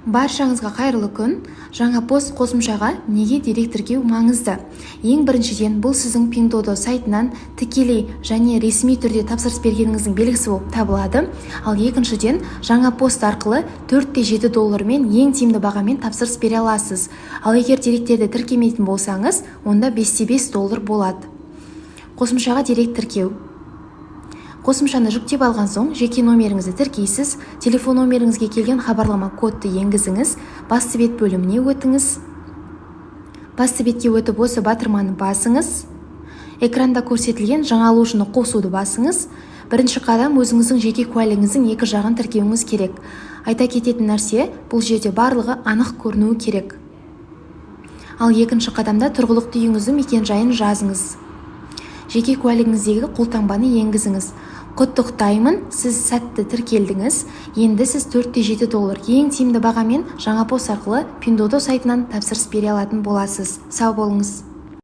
Баршаңызға қайырлы күн. Жаңа пост қосымшаға неге дерек тіркеу маңызды? Ең біріншіден, бұл сіздің Pinduoduo сайтынан тікелей және ресми түрде тапсырыс бергеніңіздің белгісі болып табылады. Ал екіншіден, жаңа пост арқылы $4-7 мен ең тиімді бағамен тапсырыс бере аласыз. Ал егер деректерді тіркемейтін болсаңыз, онда $5 болады. Қосымшаға дерек тіркеу. Қосымшаны жүктеп алған соң, жеке номеріңізді тіркейсіз, телефон номеріңізге келген хабарлама кодты енгізіңіз, басты бет бөліміне өтіңіз. Басты бетке өтіп осы батырманы басыңыз. Экранда көрсетілген жаңалушыны қосуды басыңыз. Бірінші қадам өзіңіздің жеке куәлігіңіздің екі жағын тіркеуіңіз керек. Айта кететін нәрсе, бұл жерде барлығы анық көрінуі керек. Ал екінші қадамда тұрғылықты үйіңіздің мекен-жайын жазыңыз. Жеке куәлігіңіздегі қолтаңбаны енгізіңіз. Құттықтаймын, сіз сәтті тіркелдіңіз. Енді сіз $4-7 ең тиімді бағамен жаңа пост арқылы Pinduoduo сайтынан тапсырыс бере алатын боласыз. Сау болыңыз.